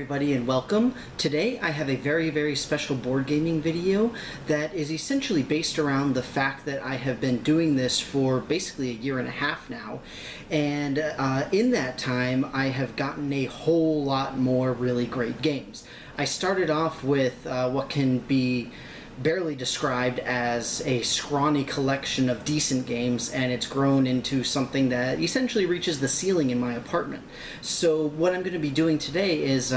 everybody and welcome. Today I have a very special board gaming video that is essentially based around the fact that I have been doing this for basically a year and a half now, and in that time I have gotten a whole lot more really great games. I started off with what can be barely described as a scrawny collection of decent games, and it's grown into something that essentially reaches the ceiling in my apartment. So what I'm going to be doing today is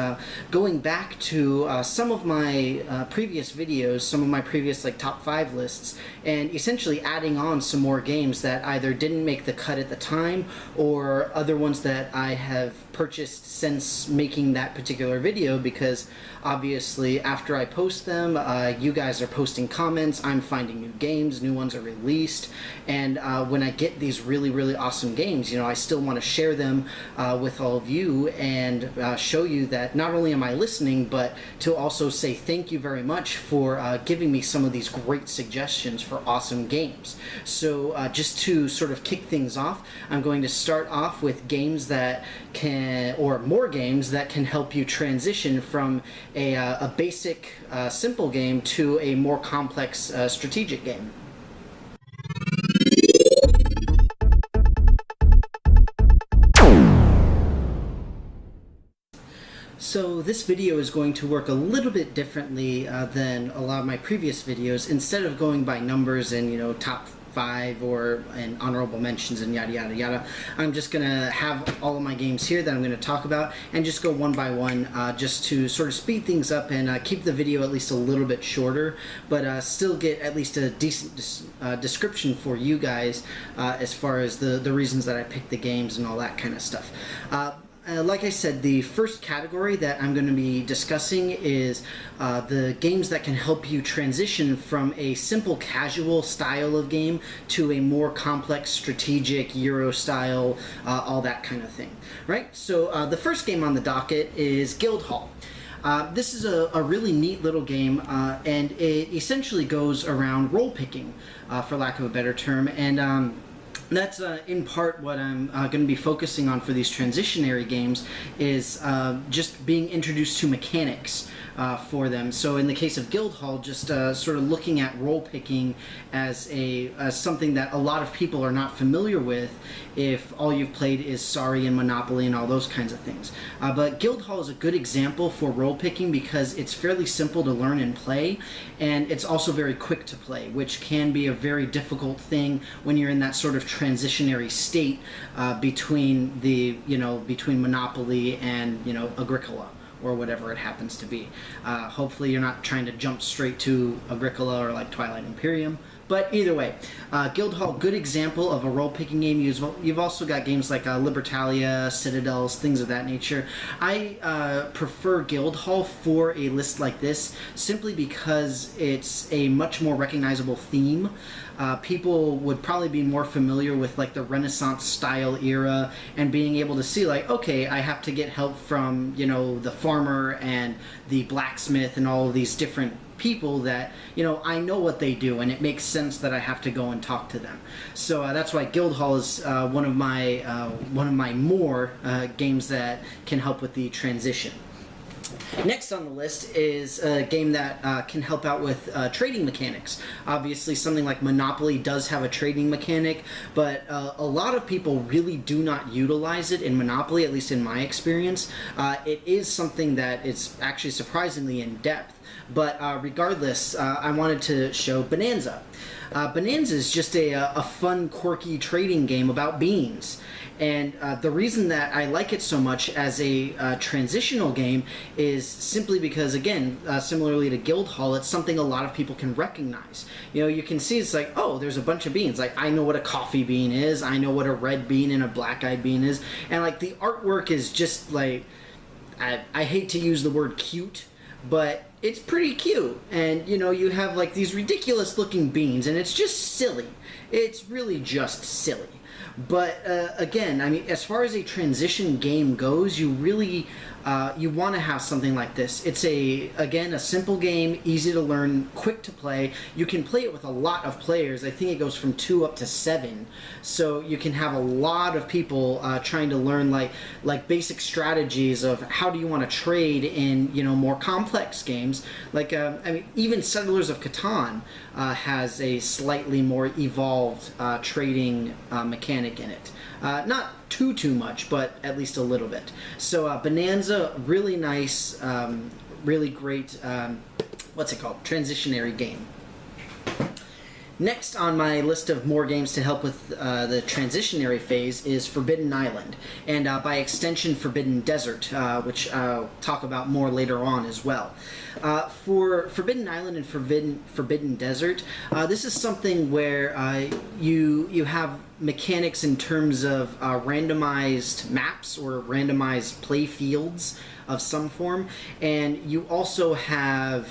going back to some of my previous videos, some of my previous top 5 lists, and essentially adding on some more games that either didn't make the cut at the time or other ones that I have purchased since making that particular video, because obviously after I post them, you guys are posting comments, I'm finding new games, new ones are released, and when I get these really awesome games, you know, I still want to share them with all of you and show you that not only am I listening, but to also say thank you very much for giving me some of these great suggestions for awesome games. So just to sort of kick things off, I'm going to start off with games that more games that can help you transition from a basic simple game to a more complex strategic game. So this video is going to work a little bit differently than a lot of my previous videos. Instead of going by numbers and, you know, top 5 and honorable mentions and yada, I'm just gonna have all of my games here that I'm gonna talk about and just go one by one, just to sort of speed things up and keep the video at least a little bit shorter, but still get at least a decent description for you guys as far as the reasons that I picked the games and all that kind of stuff. Like I said, the first category that I'm going to be discussing is the games that can help you transition from a simple casual style of game to a more complex strategic Euro style, all that kind of thing, right? So the first game on the docket is Guildhall. This is a really neat little game, and it essentially goes around role picking, for lack of a better term, and that's in part what I'm going to be focusing on for these transitionary games, is just being introduced to mechanics for them. So in the case of Guildhall, just sort of looking at role picking as something that a lot of people are not familiar with if all you've played is Sorry and Monopoly and all those kinds of things. But Guildhall is a good example for role picking because it's fairly simple to learn and play, and it's also very quick to play, which can be a very difficult thing when you're in that sort of transitionary state between Monopoly and, you know, Agricola, or whatever it happens to be. Hopefully you're not trying to jump straight to Agricola or like Twilight Imperium. But either way, Guildhall, good example of a role-picking game. You've also got games like Libertalia, Citadels, things of that nature. I prefer Guildhall for a list like this simply because it's a much more recognizable theme. People would probably be more familiar with like the Renaissance style era and being able to see like, okay, I have to get help from, you know, the farmer and the blacksmith and all of these different people that, you know, I know what they do and it makes sense that I have to go and talk to them. So that's why Guildhall is one of my more games that can help with the transition. Next on the list is a game that can help out with trading mechanics. Obviously, something like Monopoly does have a trading mechanic, but a lot of people really do not utilize it in Monopoly, at least in my experience. It is something that is actually surprisingly in depth, but regardless, I wanted to show Bonanza. Bonanza is just a fun, quirky trading game about beans. And the reason that I like it so much as a transitional game is simply because, again, similarly to Guildhall, it's something a lot of people can recognize. You know, you can see it's like, oh, there's a bunch of beans. Like, I know what a coffee bean is. I know what a red bean and a black-eyed bean is. And, like, the artwork is just, like, I hate to use the word cute, but it's pretty cute, and you know, you have like these ridiculous looking beans, and it's just silly. It's really just silly. But again, I mean, as far as a transition game goes, you really you want to have something like this. It's again a simple game, easy to learn, quick to play. You can play it with a lot of players. I think it goes from 2 up to 7, so you can have a lot of people trying to learn like basic strategies of how do you want to trade in, you know, more complex games. Like I mean, even Settlers of Catan has a slightly more evolved trading mechanic in it. Not too much, but at least a little bit. So Bonanza, really nice, really great, what's it called? Transitionary game. Next on my list of more games to help with the transitionary phase is Forbidden Island, and by extension Forbidden Desert, which I'll talk about more later on as well. For Forbidden Island and Forbidden Desert, this is something where you have mechanics in terms of randomized maps or randomized play fields of some form, and you also have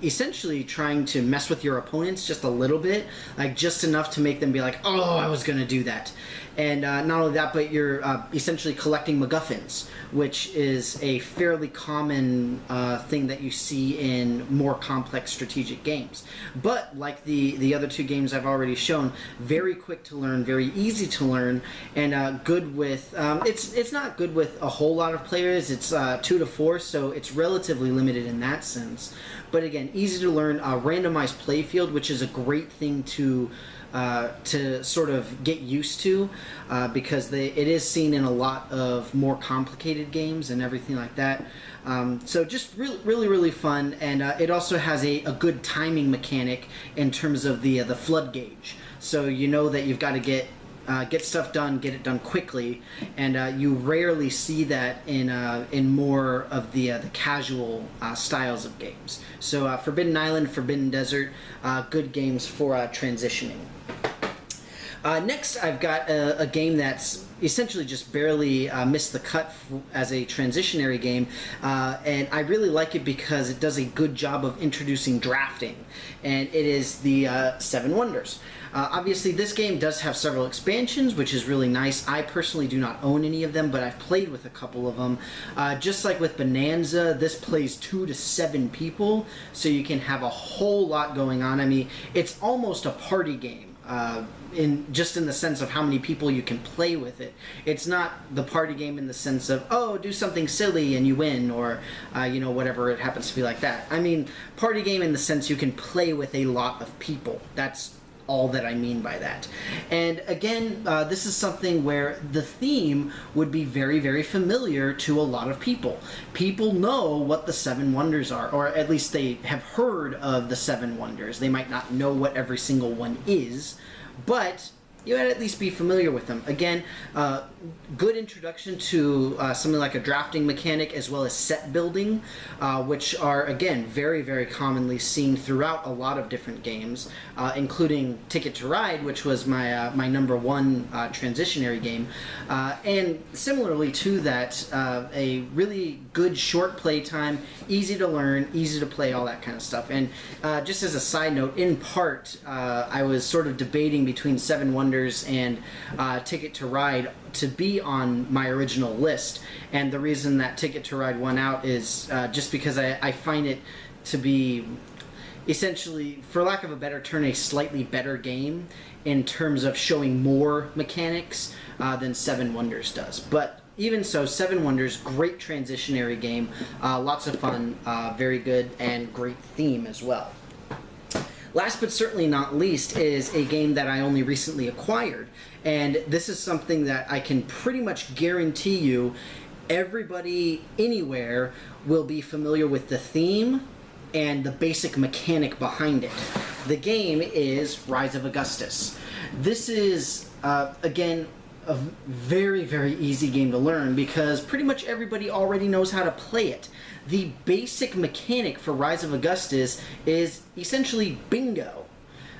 essentially trying to mess with your opponents just a little bit, like just enough to make them be like, oh, I was gonna do that. And not only that, but you're essentially collecting MacGuffins, which is a fairly common thing that you see in more complex strategic games. But like the other 2 games I've already shown, very quick to learn, very easy to learn, and good with, it's not good with a whole lot of players. It's 2 to 4, so it's relatively limited in that sense. But again, easy to learn, randomized playfield, which is a great thing to sort of get used to, because it is seen in a lot of more complicated games and everything like that. So just really fun, and it also has a good timing mechanic in terms of the flood gauge. So you know that you've got to get stuff done, get it done quickly, and you rarely see that in more of the casual styles of games. So Forbidden Island, Forbidden Desert, good games for transitioning. Next, I've got a game that's essentially just barely missed the cut as a transitionary game, and I really like it because it does a good job of introducing drafting, and it is the Seven Wonders. Obviously, this game does have several expansions, which is really nice. I personally do not own any of them, but I've played with a couple of them. Just like with Bonanza, this plays 2 to 7 people, so you can have a whole lot going on. I mean, it's almost a party game. In the sense of how many people you can play with it. It's not the party game in the sense of, oh, do something silly and you win, or you know, whatever it happens to be like that. I mean, party game in the sense you can play with a lot of people. That's all that I mean by that. And again, this is something where the theme would be very familiar to a lot of people. People know what the Seven Wonders are, or at least they have heard of the Seven Wonders. They might not know what every single one is, but you would at least be familiar with them. Again, good introduction to something like a drafting mechanic as well as set building, which are, again, very commonly seen throughout a lot of different games, including Ticket to Ride, which was my my #1 transitionary game. And similarly to that, a really good short play time, easy to learn, easy to play, all that kind of stuff. And just as a side note, in part, I was sort of debating between Seven Wonders and Ticket to Ride to be on my original list, and the reason that Ticket to Ride won out is just because I find it to be essentially, for lack of a better term, a slightly better game in terms of showing more mechanics than Seven Wonders does. But even so, Seven Wonders, great transitionary game, lots of fun, very good, and great theme as well. Last but certainly not least is a game that I only recently acquired, and this is something that I can pretty much guarantee you everybody anywhere will be familiar with the theme and the basic mechanic behind it. The game is Rise of Augustus. This is, again, a very easy game to learn because pretty much everybody already knows how to play it. The basic mechanic for Rise of Augustus is essentially bingo.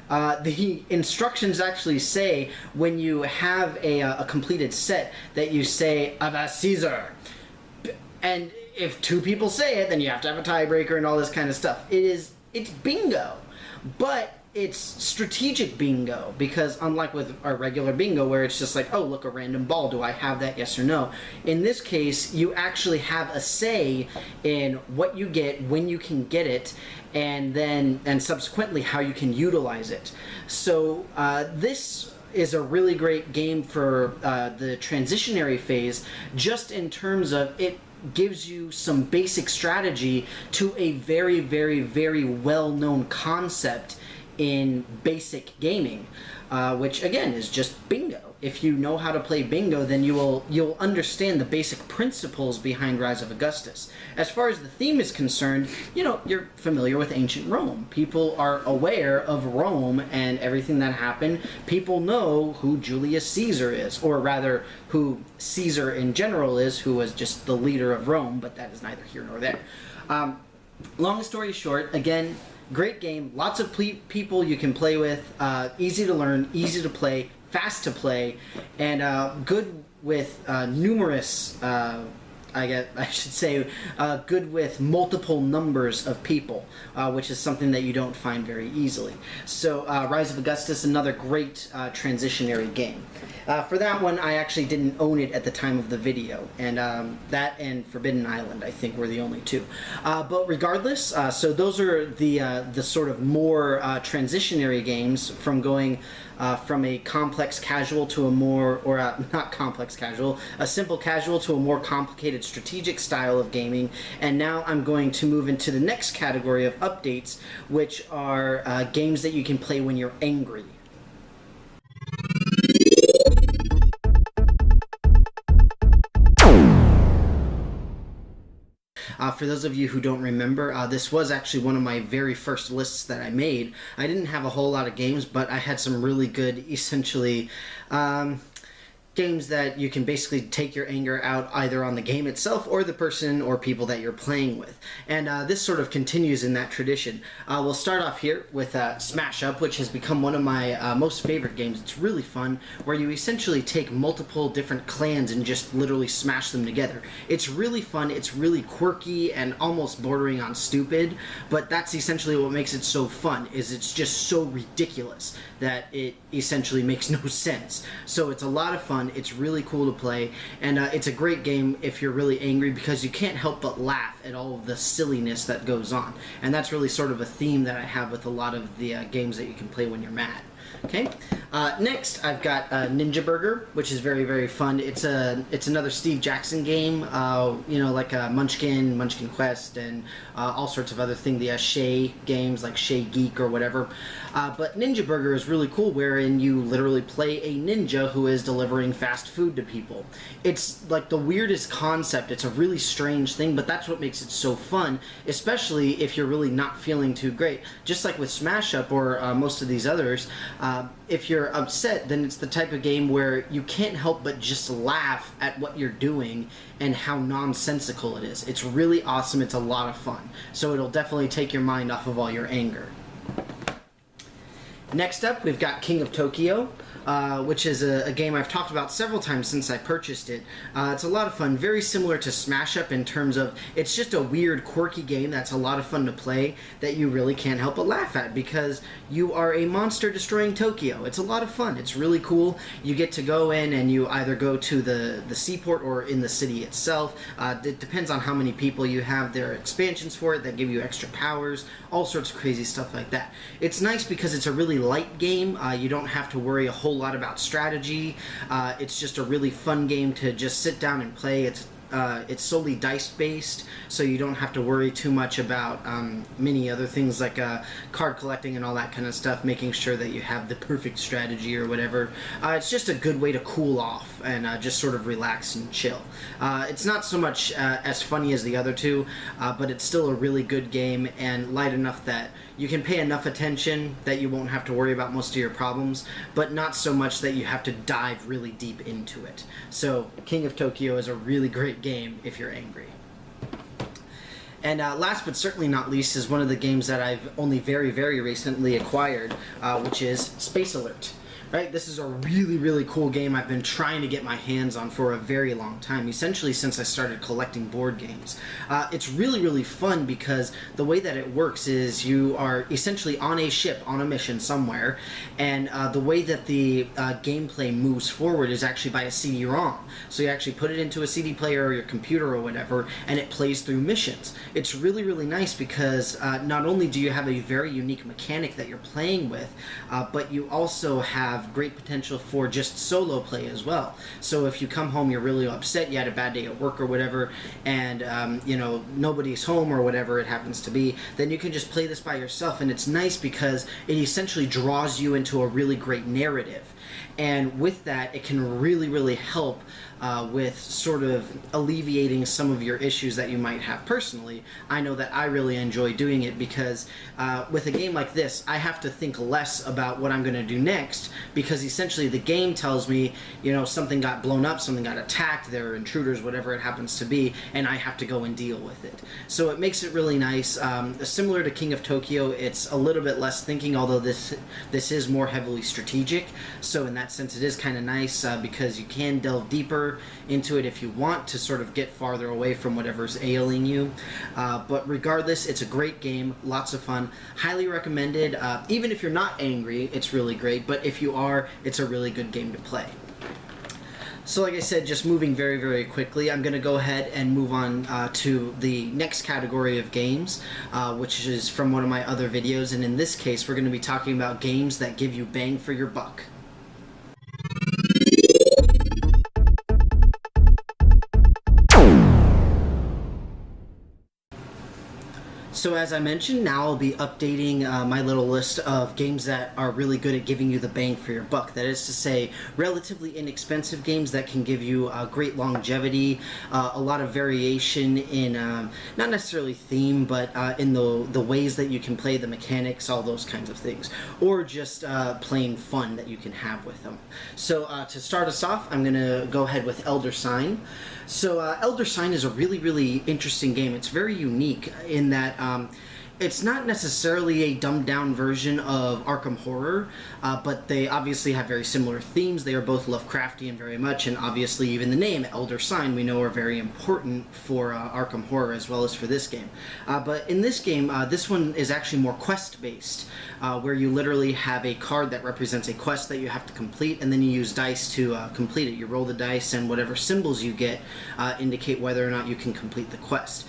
The instructions actually say when you have a completed set that you say Abba Caesar, and if two people say it, then you have to have a tiebreaker and all this kind of stuff. It's bingo, but it's strategic bingo, because unlike with our regular bingo where it's just like, oh, look, a random ball, do I have that, yes or no? In this case, you actually have a say in what you get, when you can get it, and subsequently how you can utilize it. So this is a really great game for the transitionary phase, just in terms of it gives you some basic strategy to a very, very, very well-known concept in basic gaming, which again is just bingo. If you know how to play bingo, then you'll understand the basic principles behind Rise of Augustus. As far as the theme is concerned, you're familiar with ancient Rome. People are aware of Rome and everything that happened. People know who Julius Caesar is, or rather who Caesar in general is, who was just the leader of Rome, but that is neither here nor there. Long story short, again, great game, lots of people you can play with, easy to learn, easy to play, fast to play, and good with numerous, I should say, good with multiple numbers of people, which is something that you don't find very easily. So Rise of Augustus, another great transitionary game. For that one, I actually didn't own it at the time of the video, and that and Forbidden Island, I think, were the only two. But regardless, so those are the sort of more transitionary games, from going from a complex casual to a more, or not complex casual, a simple casual to a more complicated strategic style of gaming. And now I'm going to move into the next category of updates, which are games that you can play when you're angry. For those of you who don't remember, this was actually one of my very first lists that I made. I didn't have a whole lot of games, but I had some really good, essentially, games that you can basically take your anger out either on the game itself or the person or people that you're playing with. And this sort of continues in that tradition. We'll start off here with Smash Up, which has become one of my most favorite games. It's really fun, where you essentially take multiple different clans and just literally smash them together. It's really fun, it's really quirky and almost bordering on stupid, but that's essentially what makes it so fun, is it's just so ridiculous that it essentially makes no sense. So it's a lot of fun. It's really cool to play, and it's a great game if you're really angry, because you can't help but laugh at all of the silliness that goes on. And that's really sort of a theme that I have with a lot of the games that you can play when you're mad. Okay. Next, I've got Ninja Burger, which is very, very fun. It's another Steve Jackson game, like Munchkin Quest, and all sorts of other things. The Shay games, like Shay Geek or whatever. But Ninja Burger is really cool, wherein you literally play a ninja who is delivering fast food to people. It's like the weirdest concept. It's a really strange thing, but that's what makes it so fun, especially if you're really not feeling too great. Just like with Smash Up or most of these others, if you're upset, then it's the type of game where you can't help but just laugh at what you're doing and how nonsensical it is. It's really awesome. It's a lot of fun. So it'll definitely take your mind off of all your anger. Next up, we've got King of Tokyo, which is a game I've talked about several times since I purchased it. It's a lot of fun, very similar to Smash Up in terms of it's just a weird, quirky game that's a lot of fun to play that you really can't help but laugh at, because you are a monster destroying Tokyo. It's a lot of fun. It's really cool. You get to go in and you either go to the seaport or in the city itself. It depends on how many people you have. There are expansions for it that give you extra powers, all sorts of crazy stuff like that. It's nice because it's a really light game. You don't have to worry a whole lot about strategy. It's just a really fun game to just sit down and play. It's solely dice based, so you don't have to worry too much about many other things like card collecting and all that kind of stuff, making sure that you have the perfect strategy or whatever. It's just a good way to cool off and just sort of relax and chill. It's not so much as funny as the other two, but it's still a really good game and light enough that you can pay enough attention that you won't have to worry about most of your problems, but not so much that you have to dive really deep into it. So King of Tokyo is a really great game if you're angry. And last but certainly not least is one of the games that I've only very, very recently acquired, which is Space Alert. Right, this is a really, really cool game I've been trying to get my hands on for a very long time, essentially since I started collecting board games. It's really, really fun because the way that it works is you are essentially on a ship, on a mission somewhere, and the way that the gameplay moves forward is actually by a CD-ROM. So you actually put it into a CD player or your computer or whatever, and it plays through missions. It's really, really nice because not only do you have a very unique mechanic that you're playing with, but you also have great potential for just solo play as well. So if you come home, you're really upset, you had a bad day at work or whatever, and you know, nobody's home or whatever it happens to be, then you can just play this by yourself. And it's nice because it essentially draws you into a really great narrative. And with that, it can really, really help with sort of alleviating some of your issues that you might have personally. I know that I really enjoy doing it because with a game like this, I have to think less about what I'm going to do next, because essentially the game tells me, you know, something got blown up, something got attacked, there are intruders, whatever it happens to be, and I have to go and deal with it. So it makes it really nice. Similar to King of Tokyo, it's a little bit less thinking, although this is more heavily strategic. So in that sense, it is kind of nice because you can delve deeper into it if you want to sort of get farther away from whatever's ailing you. But regardless, it's a great game, lots of fun, highly recommended. Even if you're not angry, it's really great, but if you are, it's a really good game to play. So like I said, just moving very, very quickly, I'm going to go ahead and move on to the next category of games, which is from one of my other videos, and in this case, we're going to be talking about games that give you bang for your buck. So as I mentioned, now I'll be updating my little list of games that are really good at giving you the bang for your buck. That is to say, relatively inexpensive games that can give you great longevity, a lot of variation in, not necessarily theme, but in the ways that you can play, the mechanics, all those kinds of things. Or just plain fun that you can have with them. So to start us off, I'm going to go ahead with Elder Sign. So Elder Sign is a really, really interesting game. It's very unique in that it's not necessarily a dumbed-down version of Arkham Horror, but they obviously have very similar themes. They are both Lovecraftian very much, and obviously even the name Elder Sign we know are very important for Arkham Horror as well as for this game. But in this game, this one is actually more quest-based, where you literally have a card that represents a quest that you have to complete, and then you use dice to complete it. You roll the dice, and whatever symbols you get indicate whether or not you can complete the quest.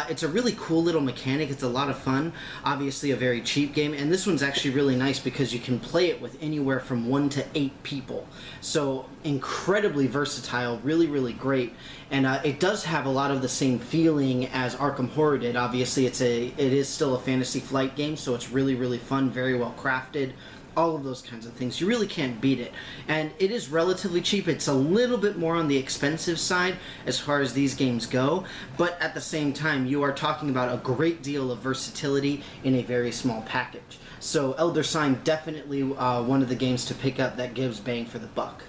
It's a really cool little mechanic. It's a lot of fun. Obviously a very cheap game, and this one's actually really nice because you can play it with anywhere from 1 to 8 people. So incredibly versatile, really, really great. And it does have a lot of the same feeling as Arkham Horror did. Obviously it is still a Fantasy Flight game, so it's really, really fun, very well crafted. All of those kinds of things. You really can't beat it. And it is relatively cheap. It's a little bit more on the expensive side as far as these games go, but at the same time, you are talking about a great deal of versatility in a very small package. So Elder Sign, definitely one of the games to pick up that gives bang for the buck.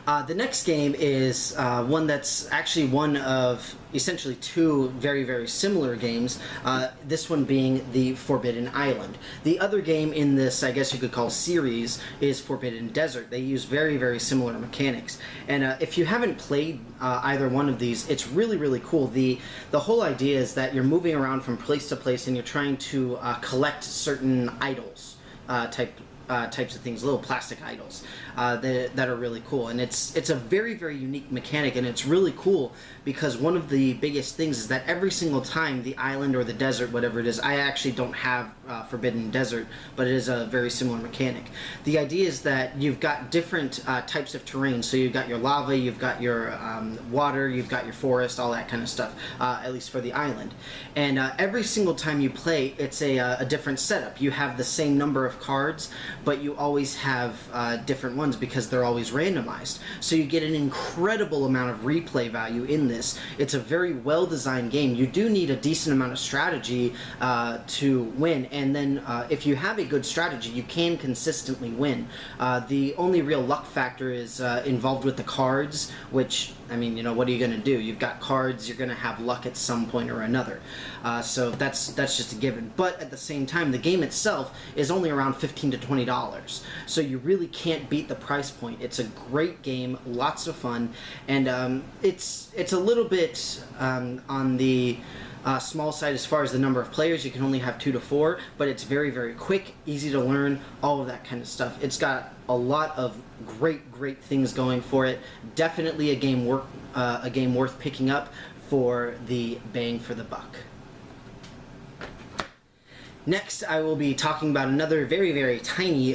The next game is one that's actually one of essentially 2 very, very similar games, this one being the Forbidden Island. The other game in this, I guess you could call series, is Forbidden Desert. They use very, very similar mechanics. And if you haven't played either one of these, it's really, really cool. The whole idea is that you're moving around from place to place and you're trying to collect certain idols, types of things, little plastic idols that are really cool. And it's a very, very unique mechanic, and it's really cool because one of the biggest things is that every single time the island or the desert, whatever it is, I actually don't have Forbidden Desert, but it is a very similar mechanic. The idea is that you've got different types of terrain. So you've got your lava, you've got your water, you've got your forest, all that kind of stuff, at least for the island. And every single time you play, it's a different setup. You have the same number of cards, but you always have different ones because they're always randomized. So you get an incredible amount of replay value in this. It's a very well-designed game. You do need a decent amount of strategy to win, and then if you have a good strategy, you can consistently win. The only real luck factor is involved with the cards, which I mean, what are you going to do? You've got cards, you're going to have luck at some point or another. So that's just a given. But at the same time, the game itself is only around $15 to $20. So you really can't beat the price point. It's a great game, lots of fun, and it's a little bit on the small side as far as the number of players. You can only have 2 to 4, but it's very, very quick, easy to learn, all of that kind of stuff. It's got a lot of great things going for it. Definitely a game worth picking up for the bang for the buck. Next, I will be talking about another very, very tiny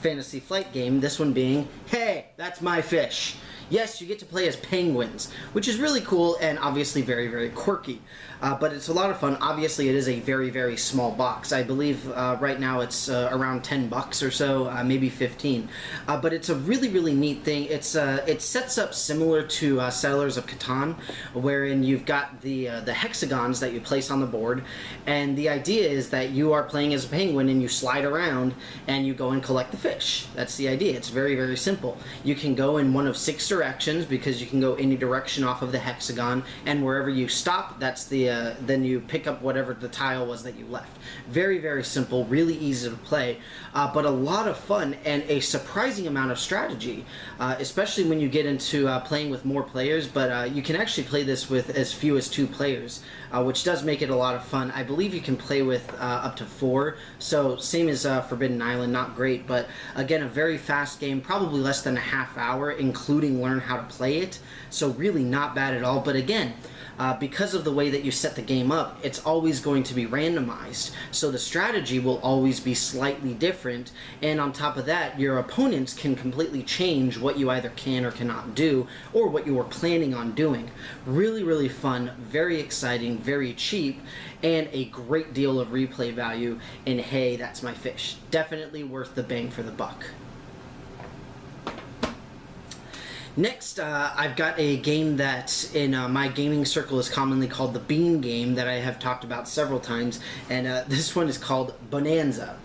Fantasy Flight game, this one being, Hey, That's My Fish. Yes, you get to play as penguins, which is really cool and obviously very, very quirky. But it's a lot of fun. Obviously, it is a very, very small box. I believe right now it's around $10 or so, maybe 15. But it's a really, really neat thing. It sets up similar to Settlers of Catan, wherein you've got the hexagons that you place on the board, and the idea is that you are playing as a penguin and you slide around and you go and collect the fish. That's the idea. It's very, very simple. You can go in one of 6 directions because you can go any direction off of the hexagon, and wherever you stop, that's the then you pick up whatever the tile was that you left. Very, very simple, really easy to play, but a lot of fun and a surprising amount of strategy, especially when you get into playing with more players. But you can actually play this with as few as 2 players, which does make it a lot of fun. I believe you can play with up to 4, so same as Forbidden Island, not great, but again, a very fast game, probably less than a half hour, including learn how to play it, so really not bad at all. But again, because of the way that you set the game up, it's always going to be randomized, so the strategy will always be slightly different, and on top of that, your opponents can completely change what you either can or cannot do, or what you were planning on doing. Really, really fun, very exciting, very cheap, and a great deal of replay value, and Hey, That's My Fish. Definitely worth the bang for the buck. Next, I've got a game that in my gaming circle is commonly called the Bean game that I have talked about several times, and this one is called Bonanza.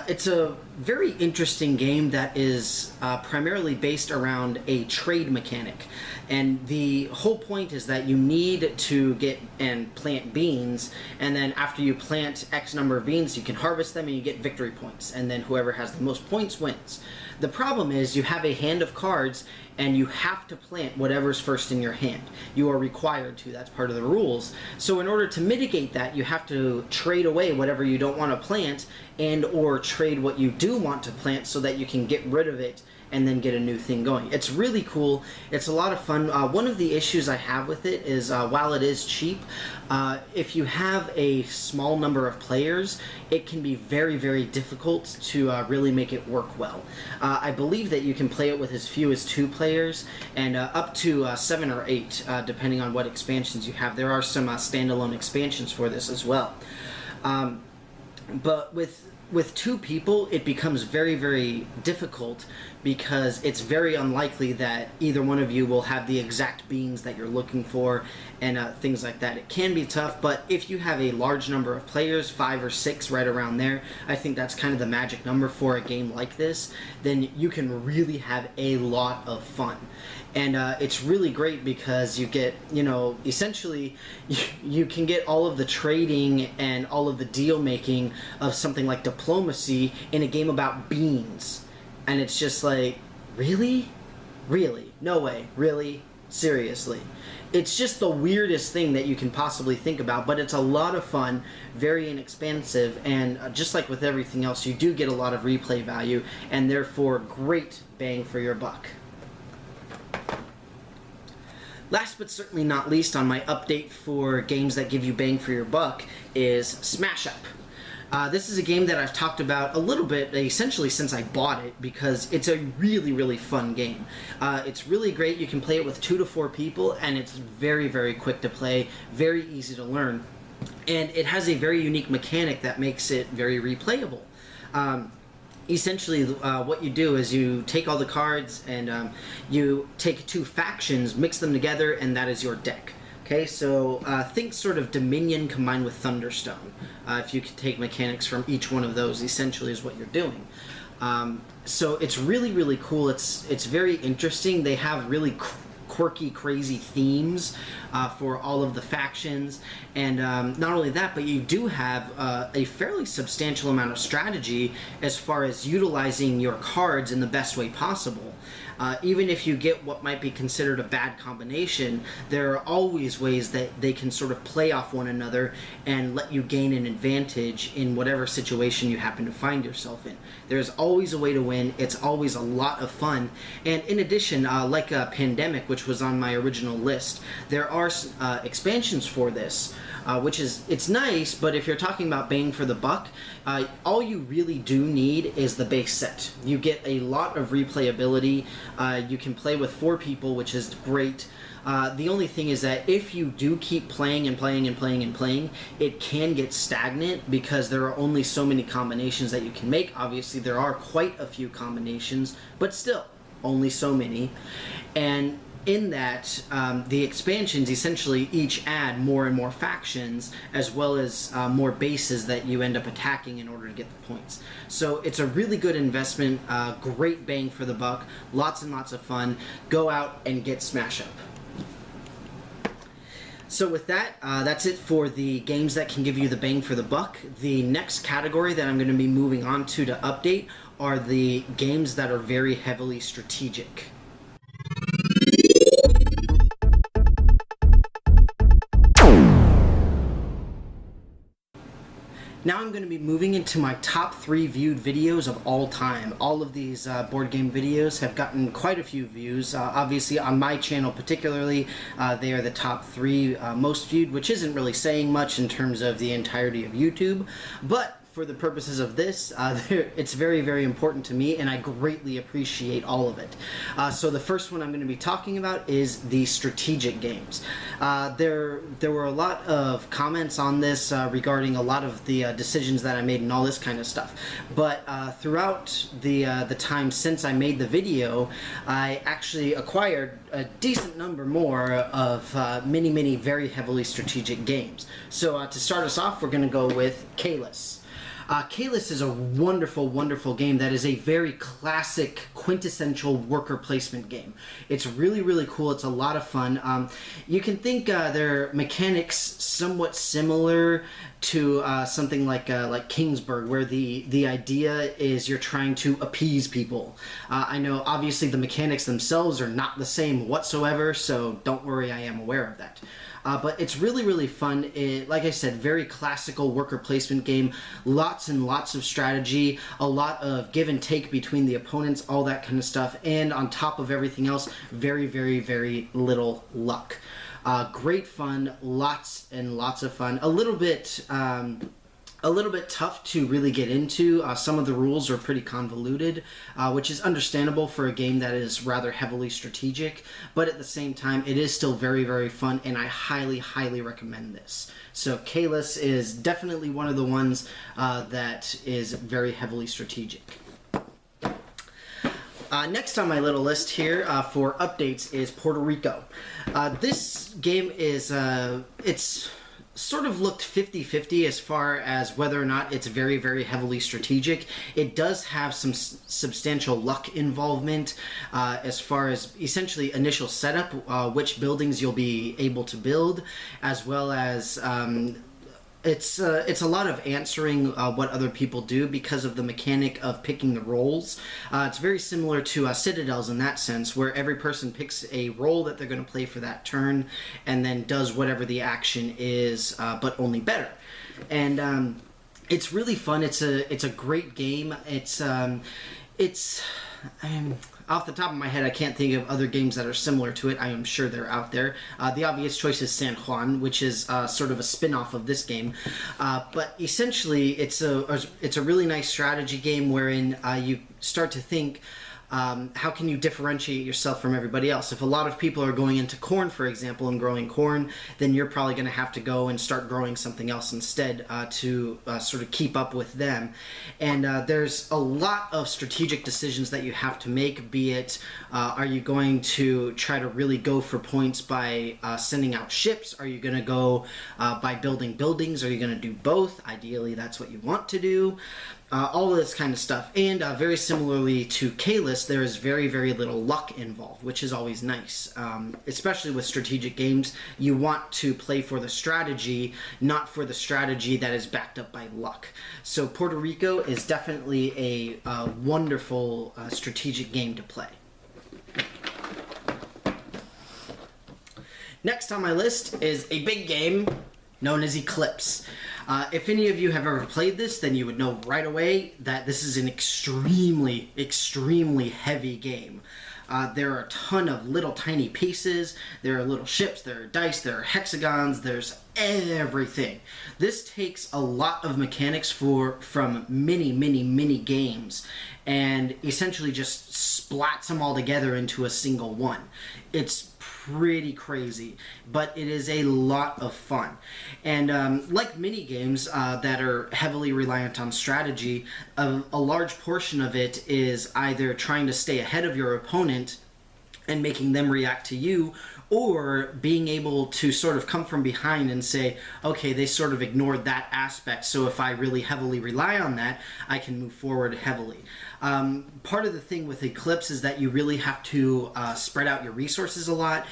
It's a very interesting game that is primarily based around a trade mechanic, and the whole point is that you need to get and plant beans, and then after you plant X number of beans, you can harvest them and you get victory points, and then whoever has the most points wins. The problem is you have a hand of cards and you have to plant whatever's first in your hand. You are required to. That's part of the rules. So in order to mitigate that, you have to trade away whatever you don't want to plant, and or trade what you do want to plant so that you can get rid of it and then get a new thing going. It's really cool. It's a lot of fun. One of the issues I have with it is while it is cheap, if you have a small number of players, it can be very, very difficult to really make it work well. I believe that you can play it with as few as 2 players and up to 7 or 8, depending on what expansions you have. There are some standalone expansions for this as well. But with 2 people, it becomes very, very difficult because it's very unlikely that either one of you will have the exact beans that you're looking for and things like that. It can be tough, but if you have a large number of players, 5 or 6, right around there, I think that's kind of the magic number for a game like this, then you can really have a lot of fun. And it's really great because you get, essentially, you can get all of the trading and all of the deal making of something like diplomacy in a game about beans. And it's just like, really? Really? No way. Really? Seriously? It's just the weirdest thing that you can possibly think about, but it's a lot of fun, very inexpensive, and just like with everything else, you do get a lot of replay value, and therefore great bang for your buck. Last but certainly not least on my update for games that give you bang for your buck is Smash Up. This is a game that I've talked about a little bit, essentially since I bought it, because it's a really, really fun game. It's really great. You can play it with 2 to 4 people, and it's very, very quick to play, very easy to learn, and it has a very unique mechanic that makes it very replayable. Essentially, what you do is you take all the cards and you take 2 factions, mix them together, and that is your deck. Okay, so think sort of Dominion combined with Thunderstone. If you could take mechanics from each one of those, essentially is what you're doing. So it's really, really cool. It's very interesting. They have really quirky, crazy themes for all of the factions. And not only that, but you do have a fairly substantial amount of strategy as far as utilizing your cards in the best way possible. Even if you get what might be considered a bad combination, there are always ways that they can sort of play off one another and let you gain an advantage in whatever situation you happen to find yourself in. There's always a way to win. It's always a lot of fun. And in addition, like Pandemic, which was on my original list, there are expansions for this, which is, it's nice, but if you're talking about bang for the buck, all you really do need is the base set. You get a lot of replayability. You can play with 4 people, which is great. The only thing is that if you do keep playing and playing and playing and playing, it can get stagnant because there are only so many combinations that you can make. Obviously, there are quite a few combinations, but still, only so many. And in that, the expansions essentially each add more and more factions, as well as more bases that you end up attacking in order to get the points. So it's a really good investment, great bang for the buck, lots and lots of fun. Go out and get Smash Up. So with that, that's it for the games that can give you the bang for the buck. The next category that I'm going to be moving on to update are the games that are very heavily strategic. Now I'm going to be moving into my top 3 viewed videos of all time. All of these board game videos have gotten quite a few views. Obviously on my channel particularly, they are the top 3 most viewed, which isn't really saying much in terms of the entirety of YouTube, but for the purposes of this, it's very, very important to me, and I greatly appreciate all of it. So the first one I'm going to be talking about is the strategic games. There were a lot of comments on this regarding a lot of the decisions that I made and all this kind of stuff. But throughout the time since I made the video, I actually acquired a decent number more of many very heavily strategic games. So to start us off, we're going to go with Caylus. Caylus is a wonderful, wonderful game that is a very classic, quintessential worker placement game. It's really, really cool. It's a lot of fun. You can think their mechanics somewhat similar to something like Kingsburg, where the idea is you're trying to appease people. I know, obviously, the mechanics themselves are not the same whatsoever, so don't worry, I am aware of that. But it's really, really fun. Like I said, very classical worker placement game. Lots and lots of strategy, a lot of give and take between the opponents, all that kind of stuff. And on top of everything else, very, very, very little luck. Great fun, lots and lots of fun. A little bit tough to really get into. Some of the rules are pretty convoluted, which is understandable for a game that is rather heavily strategic, but at the same time, it is still very, very fun, and I highly, highly recommend this. So Caylus is definitely one of the ones that is very heavily strategic. Next on my little list here for updates is Puerto Rico. This game is, it's sort of looked 50-50 as far as whether or not it's very, very heavily strategic. It does have some substantial luck involvement as far as essentially initial setup, which buildings you'll be able to build, as well as it's a lot of answering what other people do because of the mechanic of picking the roles. It's very similar to Citadels in that sense, where every person picks a role that they're going to play for that turn and then does whatever the action is, but only better. And it's really fun. It's a great game. Off the top of my head, I can't think of other games that are similar to it. I am sure they're out there. The obvious choice is San Juan, which is sort of a spin-off of this game. But essentially, it's a really nice strategy game wherein you start to think, how can you differentiate yourself from everybody else? If a lot of people are going into corn, for example, and growing corn, then you're probably going to have to go and start growing something else instead to sort of keep up with them. And there's a lot of strategic decisions that you have to make, be it, are you going to try to really go for points by sending out ships? Are you going to go by building buildings? Are you going to do both? Ideally, that's what you want to do. all of this kind of stuff. And very similarly to Kalis, there is very, very little luck involved, which is always nice. Especially with strategic games, you want to play for the strategy, not for the strategy that is backed up by luck. So Puerto Rico is definitely a wonderful strategic game to play. Next on my list is a big game known as Eclipse. If any of you have ever played this, then you would know right away that this is an extremely, extremely heavy game. There are a ton of little tiny pieces, there are little ships, there are dice, there are hexagons, there's everything. This takes a lot of mechanics from many, many, many games and essentially just splats them all together into a single one. It's pretty crazy, but it is a lot of fun. And like mini games that are heavily reliant on strategy, a large portion of it is either trying to stay ahead of your opponent and making them react to you, or being able to sort of come from behind and say, okay, they sort of ignored that aspect, so if I really heavily rely on that, I can move forward heavily. Part of the thing with Eclipse is that you really have to spread out your resources a lot.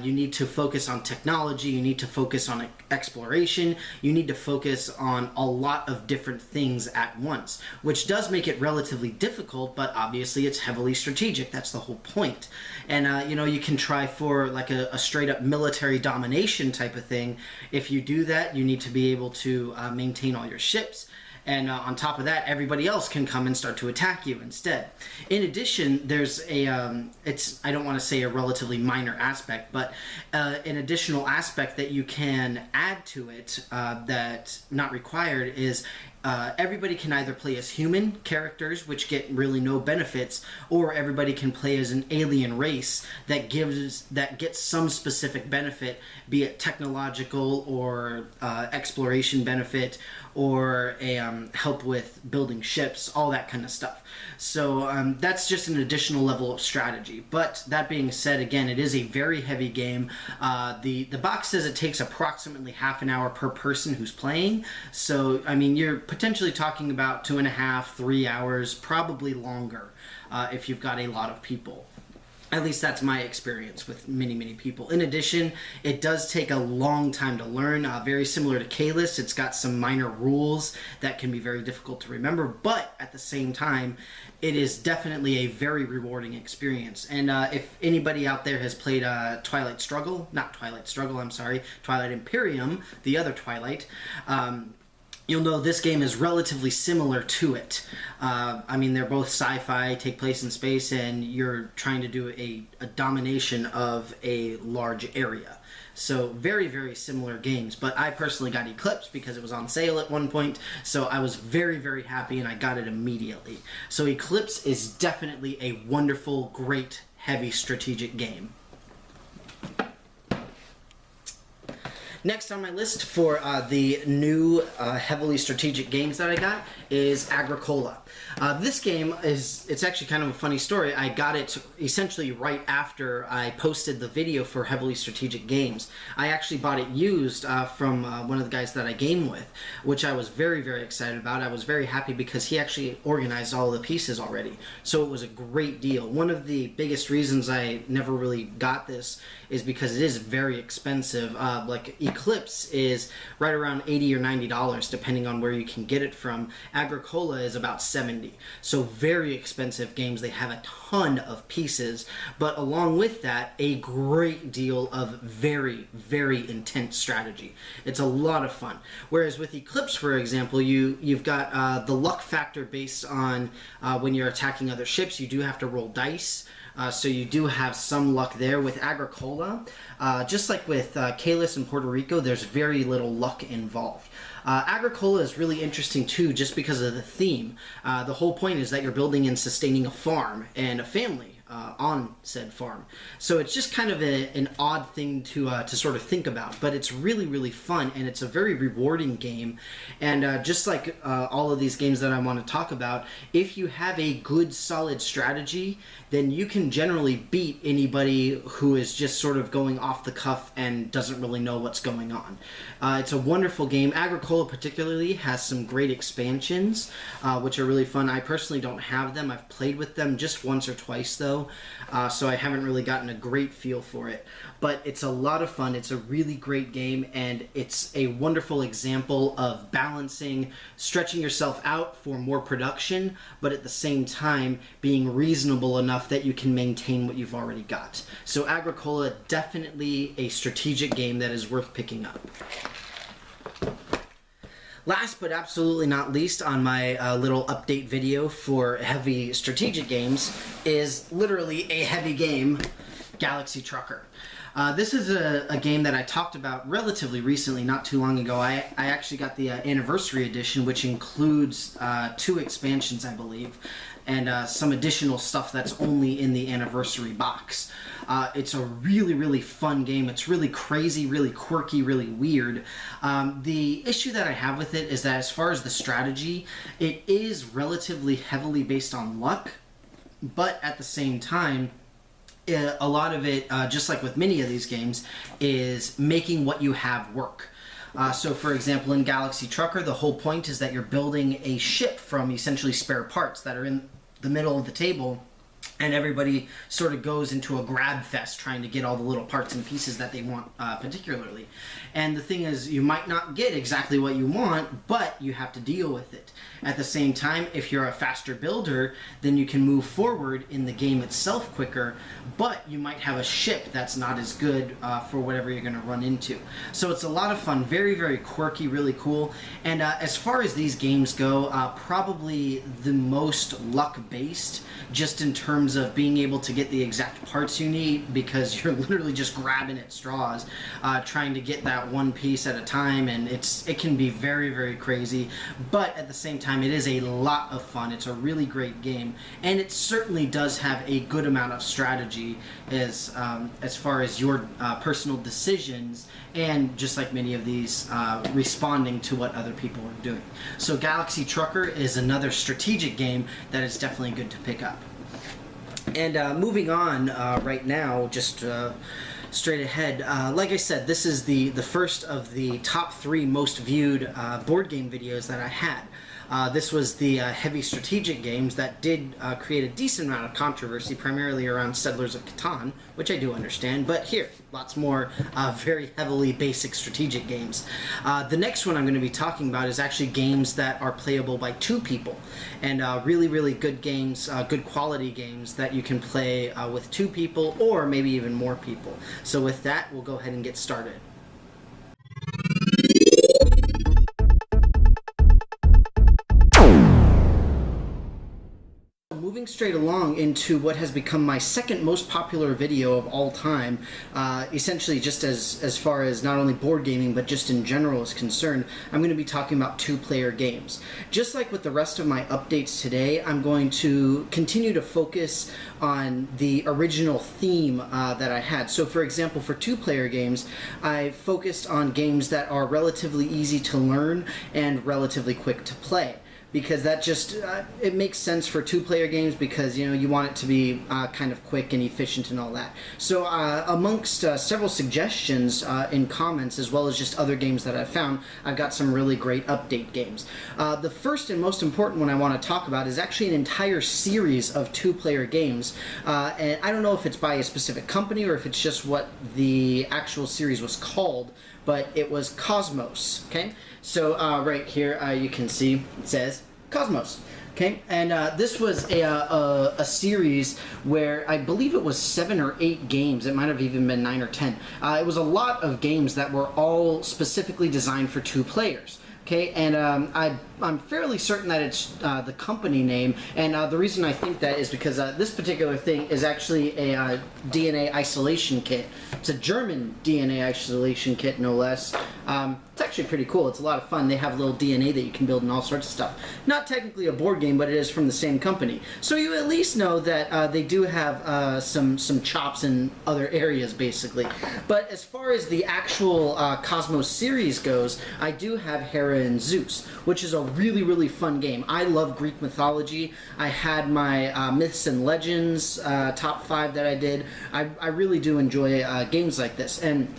You need to focus on technology, you need to focus on exploration, you need to focus on a lot of different things at once, which does make it relatively difficult, but obviously it's heavily strategic. That's the whole point. And you know, you can try for like a straight up military domination type of thing. If you do that, you need to be able to maintain all your ships. And on top of that, everybody else can come and start to attack you instead. In addition, there's a, I don't want to say a relatively minor aspect, but an additional aspect that you can add to it that's not required is everybody can either play as human characters, which get really no benefits, or everybody can play as an alien race that gets some specific benefit, be it technological or exploration benefit, or a help with building ships, all that kind of stuff. So that's just an additional level of strategy. But that being said, again, it is a very heavy game. The box says it takes approximately half an hour per person who's playing. So, I mean, you're potentially talking about 2.5, 3 hours, probably longer if you've got a lot of people. At least that's my experience with many, many people. In addition, it does take a long time to learn. Very similar to Kalis, it's got some minor rules that can be very difficult to remember, but at the same time, it is definitely a very rewarding experience. And if anybody out there has played Twilight Imperium, the other Twilight, you'll know this game is relatively similar to it. I mean, they're both sci-fi, take place in space, and you're trying to do a domination of a large area. So very, very similar games, but I personally got Eclipse because it was on sale at one point, so I was very, very happy and I got it immediately. So Eclipse is definitely a wonderful, great, heavy strategic game. Next on my list for the new heavily strategic games that I got is Agricola. This game it's actually kind of a funny story. I got it essentially right after I posted the video for heavily strategic games. I actually bought it used from one of the guys that I game with, which I was very, very excited about. I was very happy because he actually organized all the pieces already. So it was a great deal. One of the biggest reasons I never really got this is because it is very expensive. Like Eclipse is right around $80 or $90 depending on where you can get it from. Agricola is about $70. So very expensive games. They have a ton of pieces, but along with that, a great deal of very, very intense strategy. It's a lot of fun. Whereas with Eclipse, for example, you've got the luck factor based on when you're attacking other ships. You do have to roll dice. So you do have some luck there. With Agricola, just like with Kalis and Puerto Rico, there's very little luck involved. Agricola is really interesting too, just because of the theme. The whole point is that you're building and sustaining a farm and a family on said farm. So it's just kind of an odd thing to sort of think about, but it's really, really fun, and it's a very rewarding game. And just like all of these games that I want to talk about, if you have a good, solid strategy, then you can generally beat anybody who is just sort of going off the cuff and doesn't really know what's going on. It's a wonderful game. Agricola Agricola particularly has some great expansions, which are really fun. I personally don't have them. I've played with them just once or twice, though, so I haven't really gotten a great feel for it. But it's a lot of fun. It's a really great game, and it's a wonderful example of balancing, stretching yourself out for more production, but at the same time being reasonable enough that you can maintain what you've already got. So Agricola, definitely a strategic game that is worth picking up. Last but absolutely not least on my little update video for heavy strategic games is literally a heavy game, Galaxy Trucker. This is a game that I talked about relatively recently, not too long ago. I actually got the Anniversary Edition, which includes 2 expansions, I believe, and some additional stuff that's only in the Anniversary box. It's a really, really fun game. It's really crazy, really quirky, really weird. The issue that I have with it is that as far as the strategy, it is relatively heavily based on luck, but at the same time, a lot of it, just like with many of these games, is making what you have work. So for example, in Galaxy Trucker, the whole point is that you're building a ship from essentially spare parts that are in the middle of the table, and everybody sort of goes into a grab fest trying to get all the little parts and pieces that they want particularly. And the thing is, you might not get exactly what you want, but you have to deal with it. At the same time, if you're a faster builder, then you can move forward in the game itself quicker, but you might have a ship that's not as good for whatever you're going to run into. So it's a lot of fun, very, very quirky, really cool. And as far as these games go, probably the most luck-based, just in terms of being able to get the exact parts you need, because you're literally just grabbing at straws, trying to get that one piece at a time, and it can be very, very crazy. But at the same time, it is a lot of fun. It's a really great game, and it certainly does have a good amount of strategy as far as your personal decisions, and just like many of these, responding to what other people are doing. So Galaxy Trucker is another strategic game that is definitely good to pick up. And moving on right now, just straight ahead, like I said, this is the first of the top 3 most viewed board game videos that I had. This was the heavy strategic games that did create a decent amount of controversy, primarily around Settlers of Catan, which I do understand, but here, lots more very heavily basic strategic games. The next one I'm going to be talking about is actually games that are playable by 2 people, and really, really good games, good quality games that you can play with 2 people, or maybe even more people. So with that, we'll go ahead and get started. Moving straight along into what has become my second most popular video of all time, essentially just as far as not only board gaming but just in general is concerned, I'm going to be talking about 2-player games. Just like with the rest of my updates today, I'm going to continue to focus on the original theme that I had. So for example, for 2-player games, I focused on games that are relatively easy to learn and relatively quick to play, because that just, it makes sense for 2-player games, because, you know, you want it to be kind of quick and efficient and all that. So amongst several suggestions in comments, as well as just other games that I've found, I've got some really great update games. The first and most important one I want to talk about is actually an entire series of 2-player games, and I don't know if it's by a specific company or if it's just what the actual series was called, but it was Cosmos, okay? So right here you can see it says Cosmos, okay? And this was a series where I believe it was 7 or 8 games. It might have even been 9 or 10. It was a lot of games that were all specifically designed for 2 players. Okay, and I'm fairly certain that it's the company name, and the reason I think that is because this particular thing is actually a DNA isolation kit. It's a German DNA isolation kit, no less. It's actually pretty cool. It's a lot of fun. They have little DNA that you can build and all sorts of stuff. Not technically a board game, but it is from the same company. So you at least know that they do have some chops in other areas, basically. But as far as the actual Cosmos series goes, I do have Hera and Zeus, which is a really, really fun game. I love Greek mythology. I had my Myths and Legends top 5 that I did. I really do enjoy games like this. And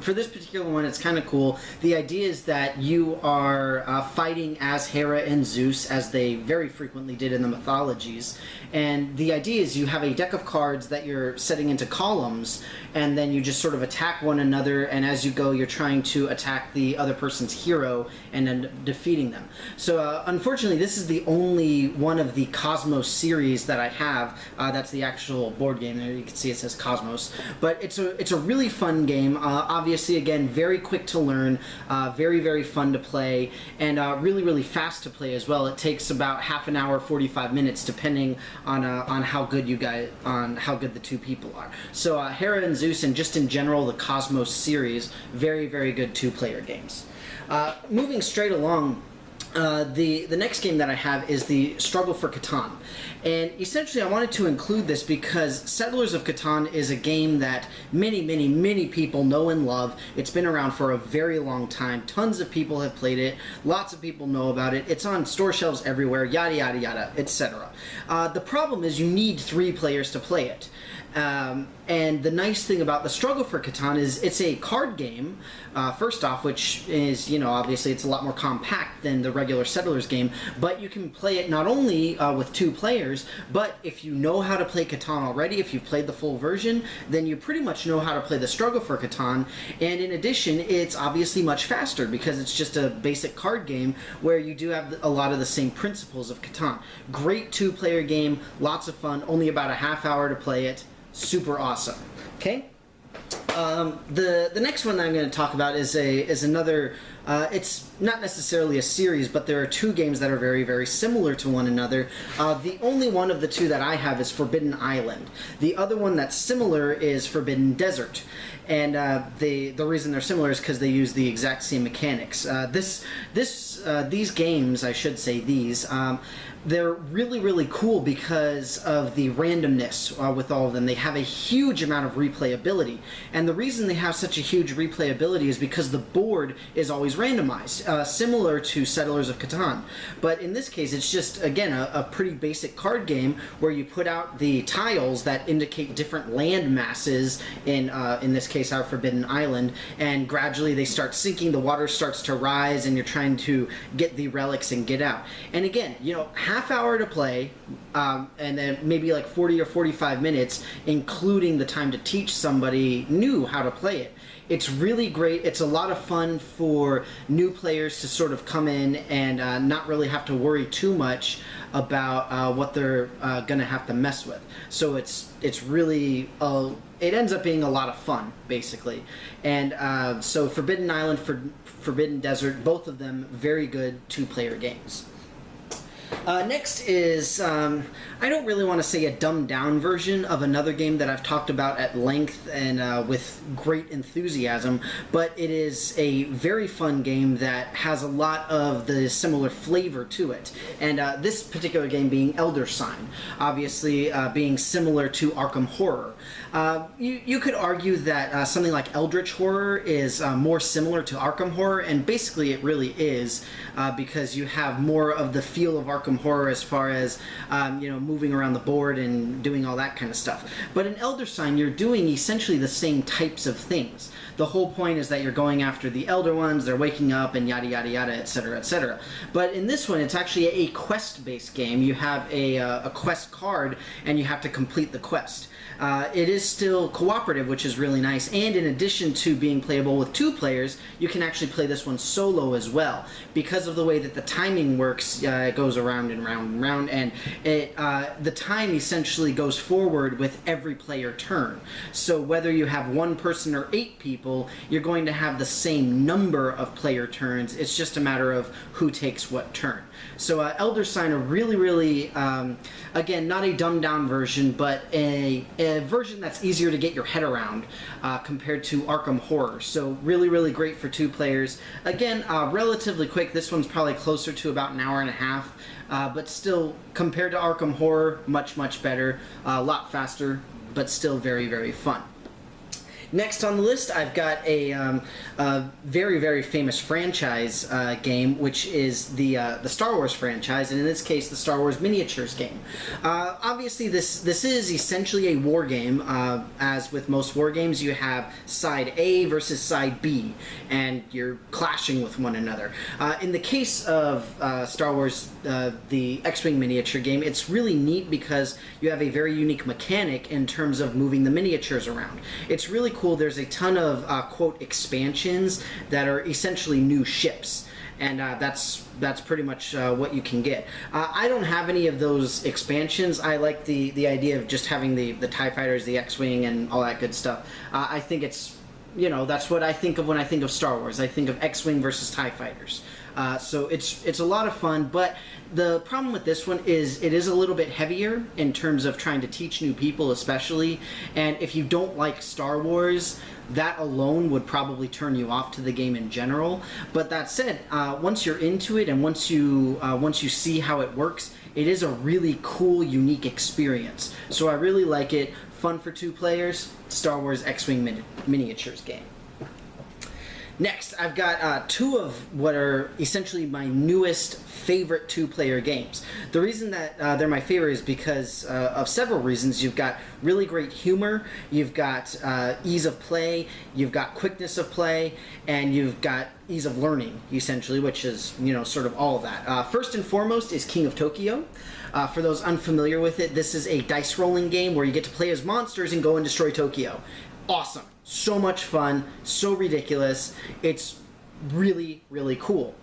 for this particular one, it's kind of cool. The idea is that you are fighting as Hera and Zeus, as they very frequently did in the mythologies. And the idea is you have a deck of cards that you're setting into columns, and then you just sort of attack one another, and as you go, you're trying to attack the other person's hero and then defeating them. So unfortunately, this is the only one of the Cosmos series that I have. That's the actual board game. There you can see it says Cosmos. But it's a really fun game. Obviously, again, very quick to learn, very, very fun to play, and really, really fast to play as well. It takes about half an hour, 45 minutes, depending on how good the two people are. So Hera and Zeus, and just in general, the Cosmos series, very, very good two-player games. Moving straight along, the next game that I have is the Struggle for Catan. And essentially I wanted to include this because Settlers of Catan is a game that many, many, many people know and love. It's been around for a very long time. Tons of people have played it. Lots of people know about it. It's on store shelves everywhere, yada, yada, yada, etc. The problem is you need 3 players to play it. And the nice thing about the Struggle for Catan is it's a card game, first off, which is, you know, obviously it's a lot more compact than the regular Settlers game, but you can play it not only with 2 players, but if you know how to play Catan already, if you've played the full version, then you pretty much know how to play the Struggle for Catan, and in addition, it's obviously much faster because it's just a basic card game where you do have a lot of the same principles of Catan. Great 2-player game, lots of fun, only about a half hour to play it. Super awesome. Okay. The next one that I'm going to talk about is another. It's not necessarily a series, but there are 2 games that are very, very similar to one another. The only one of the 2 that I have is Forbidden Island. The other one that's similar is Forbidden Desert. And the reason they're similar is because they use the exact same mechanics. These games, I should say these, they're really, really cool because of the randomness with all of them. They have a huge amount of replayability. And the reason they have such a huge replayability is because the board is always randomized, similar to Settlers of Catan. But in this case, it's just, again, a pretty basic card game where you put out the tiles that indicate different land masses in this case, our Forbidden Island, and gradually they start sinking, the water starts to rise, and you're trying to get the relics and get out. And again, you know, half hour to play, and then maybe like 40 or 45 minutes, including the time to teach somebody new how to play it. It's really great. It's a lot of fun for new players to sort of come in and not really have to worry too much about what they're going to have to mess with. So it's really it ends up being a lot of fun, basically. And so Forbidden Island, Forbidden Desert, both of them very good 2-player games. Next is, I don't really want to say a dumbed-down version of another game that I've talked about at length and with great enthusiasm, but it is a very fun game that has a lot of the similar flavor to it. And this particular game being Elder Sign, obviously being similar to Arkham Horror. You could argue that something like Eldritch Horror is more similar to Arkham Horror, and basically it really is, because you have more of the feel of Arkham Horror as far as you know, moving around the board and doing all that kind of stuff. But in Elder Sign, you're doing essentially the same types of things. The whole point is that you're going after the Elder Ones, they're waking up, and yada yada yada, etc., etc. But in this one, it's actually a quest-based game. You have a quest card, and you have to complete the quest. It is still cooperative, which is really nice, and in addition to being playable with 2 players, you can actually play this one solo as well. Because of the way that the timing works, it goes around and round and round, and the time essentially goes forward with every player turn. So whether you have 1 person or 8 people, you're going to have the same number of player turns. It's just a matter of who takes what turn. So Elder Sign, a really, really, again, not a dumbed-down version, but a version that's easier to get your head around compared to Arkham Horror. So really, really great for 2 players. Again, relatively quick. This one's probably closer to about an hour and a half, but still, compared to Arkham Horror, much, much better. A lot faster, but still very, very fun. Next on the list, I've got a very, very famous franchise game, which is the Star Wars franchise, and in this case, the Star Wars miniatures game. Obviously, this is essentially a war game. As with most war games, you have side A versus side B, and you're clashing with one another. In the case of Star Wars, the X-Wing miniature game, it's really neat because you have a very unique mechanic in terms of moving the miniatures around. It's really cool. There's a ton of quote expansions that are essentially new ships, and that's pretty much what you can get. I don't have any of those expansions. I like the idea of just having the TIE fighters, the X-Wing, and all that good stuff. I think it's, you know, that's what I think of when I think of Star Wars. I think of X-Wing versus TIE fighters. So it's a lot of fun, but the problem with this one is it is a little bit heavier in terms of trying to teach new people especially, and if you don't like Star Wars, that alone would probably turn you off to the game in general. But that said, once you're into it and once you see how it works, it is a really cool, unique experience. So I really like it. Fun for 2 players, Star Wars X-Wing miniatures game. Next, I've got 2 of what are essentially my newest favorite 2-player games. The reason that they're my favorite is because of several reasons. You've got really great humor, you've got ease of play, you've got quickness of play, and you've got ease of learning, essentially, which is, you know, sort of all of that. First and foremost is King of Tokyo. For those unfamiliar with it, this is a dice rolling game where you get to play as monsters and go and destroy Tokyo. Awesome. So much fun, so ridiculous. It's really, really cool.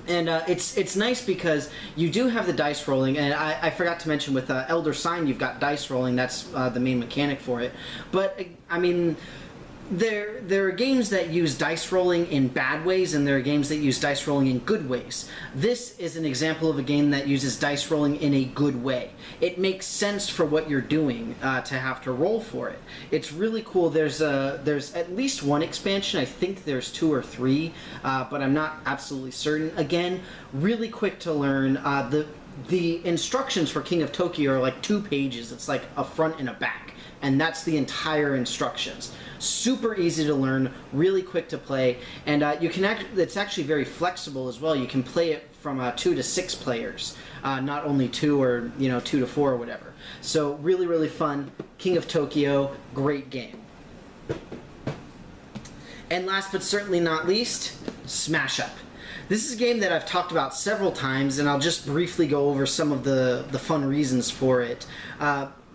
And it's nice because you do have the dice rolling, and I forgot to mention with Elder Sign you've got dice rolling. That's the main mechanic for it. But, I mean, there are games that use dice rolling in bad ways, and there are games that use dice rolling in good ways. This is an example of a game that uses dice rolling in a good way. It makes sense for what you're doing to have to roll for it. It's really cool. There's at least 1 expansion. I think there's 2 or 3, but I'm not absolutely certain. Again, really quick to learn. The instructions for King of Tokyo are like 2 pages. It's like a front and a back, and that's the entire instructions. Super easy to learn, really quick to play, and you can it's actually very flexible as well. You can play it from 2 to 6 players, not only 2 or 2 to 4 or whatever. So really, really fun. King of Tokyo, great game. And last but certainly not least, Smash Up. This is a game that I've talked about several times, and I'll just briefly go over some of the fun reasons for it.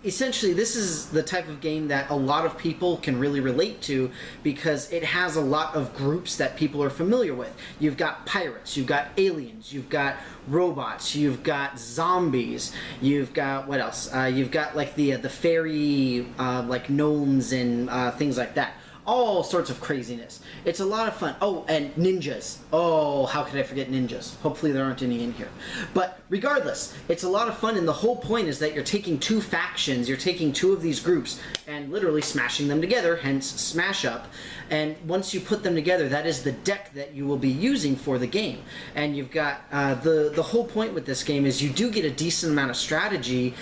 Essentially, this is the type of game that a lot of people can really relate to because it has a lot of groups that people are familiar with. You've got pirates, you've got aliens, you've got robots, you've got zombies, you've got, what else? You've got like the fairy like gnomes and things like that. All sorts of craziness. It's a lot of fun. Oh, and ninjas. Oh, how could I forget ninjas? Hopefully there aren't any in here. But regardless, it's a lot of fun, and the whole point is that you're taking 2 factions, you're taking 2 of these groups, and literally smashing them together, hence Smash Up. And once you put them together, that is the deck that you will be using for the game. And you've got, the whole point with this game is you do get a decent amount of strategy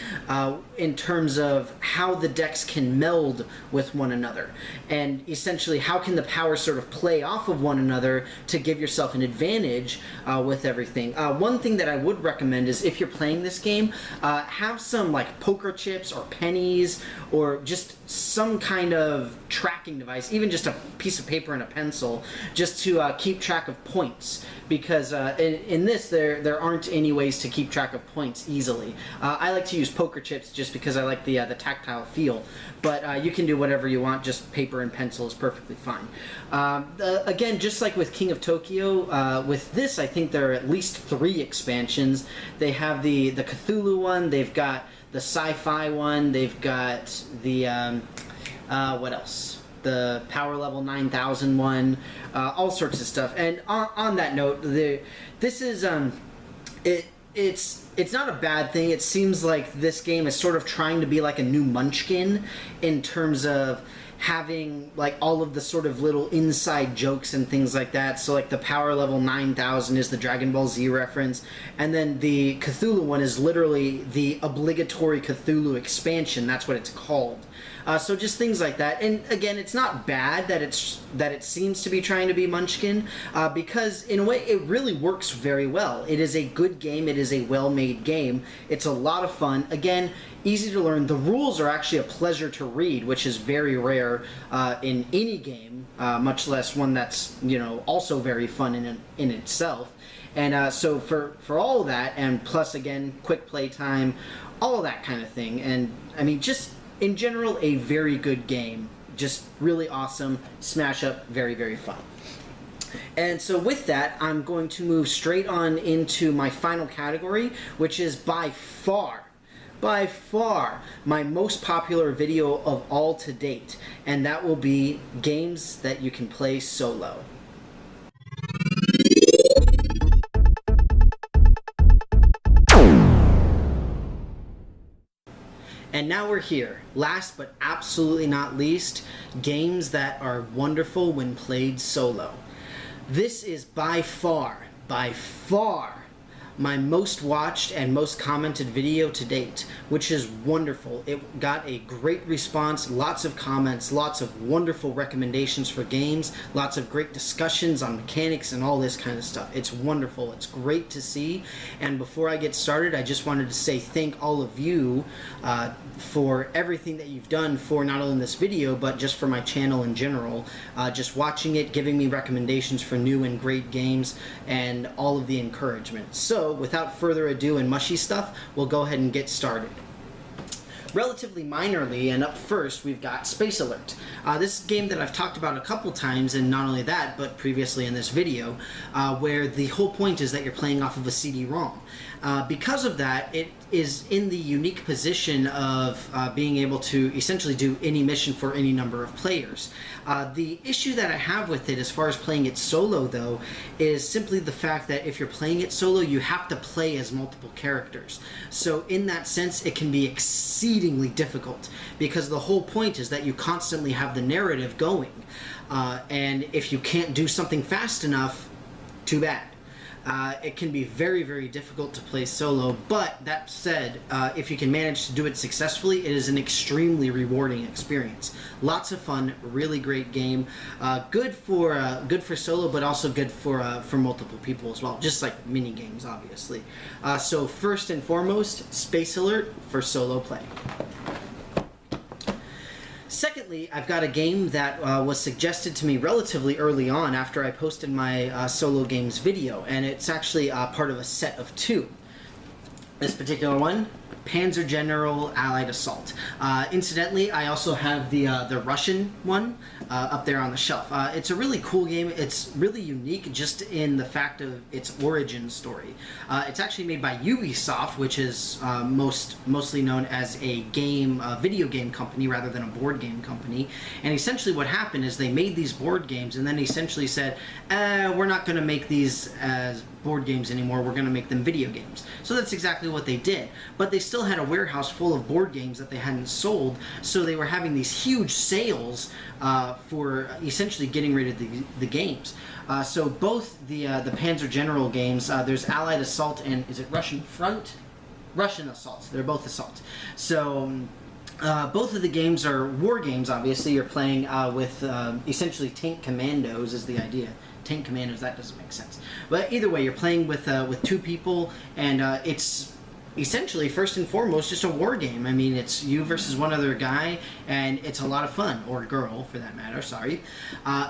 in terms of how the decks can meld with one another. And essentially, how can the powers sort of play off of one another to give yourself an advantage with everything. One thing that I would recommend is if you're playing this game, have some like poker chips or pennies or just some kind of tracking device, even just a piece of paper and a pencil, just to keep track of points. Because in this, there aren't any ways to keep track of points easily. I like to use poker chips just because I like the tactile feel. But you can do whatever you want, just paper and pencil is perfectly fine. Again, just like with King of Tokyo, with this I think there are at least 3 expansions. They have the Cthulhu one, they've got the sci-fi one, they've got the, what else? The Power Level 9000 one, all sorts of stuff. And on that note, this is, it's not a bad thing. It seems like this game is sort of trying to be like a new Munchkin in terms of having like all of the sort of little inside jokes and things like that. So like the power level 9000 is the Dragon Ball Z reference, and then the Cthulhu one is literally the obligatory Cthulhu expansion. That's what it's called. So just things like that. And again, it's not bad that it seems to be trying to be Munchkin, because in a way it really works very well. It is a good game. It is a well-made game. It's a lot of fun. Again, easy to learn. The rules are actually a pleasure to read, which is very rare in any game, much less one that's, you know, also very fun in itself. And so for all of that, and plus again, quick play time, all of that kind of thing. And I mean, just in general, a very good game. Just really awesome. Smash up, very, very fun. And so with that, I'm going to move straight on into my final category, which is by far, my most popular video of all to date. And that will be games that you can play solo. And now we're here. Last but absolutely not least, games that are wonderful when played solo. This is by far, my most watched and most commented video to date, which is wonderful. It got a great response, lots of comments, lots of wonderful recommendations for games, lots of great discussions on mechanics and all this kind of stuff. It's wonderful. It's great to see. And before I get started, I just wanted to say thank all of you for everything that you've done for not only this video, but just for my channel in general. Just watching it, giving me recommendations for new and great games, and all of the encouragement. So, without further ado and mushy stuff, we'll go ahead and get started. Relatively minorly, and up first, we've got Space Alert. This game that I've talked about a couple times, and not only that, but previously in this video, where the whole point is that you're playing off of a CD-ROM. Because of that, it is in the unique position of being able to essentially do any mission for any number of players. The issue that I have with it as far as playing it solo, though, is simply the fact that if you're playing it solo, you have to play as multiple characters. So in that sense, it can be exceedingly difficult, because the whole point is that you constantly have the narrative going. And if you can't do something fast enough, too bad. It can be very, very difficult to play solo, but that said, if you can manage to do it successfully, it is an extremely rewarding experience. Lots of fun, really great game. Good for solo, but also good for multiple people as well, just like mini games, obviously. So first and foremost, Space Alert for solo play. Secondly, I've got a game that was suggested to me relatively early on after I posted my solo games video, and it's actually part of a set of two. This particular one, Panzer General Allied Assault. Incidentally, I also have the Russian one up there on the shelf. It's a really cool game. It's really unique just in the fact of its origin story. It's actually made by Ubisoft, which is mostly known as a video game company rather than a board game company. And essentially what happened is they made these board games and then essentially said, we're not going to make these as board games anymore, we're going to make them video games. So that's exactly what they did. But they still had a warehouse full of board games that they hadn't sold, so they were having these huge sales for essentially getting rid of the games. So both the Panzer General games, there's Allied Assault and, is it Russian Front? Russian Assault. They're both Assault. So both of the games are war games, obviously. You're playing with essentially tank commandos is the idea. Tank commandos, that doesn't make sense. But either way, you're playing with two people, and it's essentially, first and foremost, just a war game. I mean, it's you versus one other guy, and it's a lot of fun, or girl, for that matter, sorry.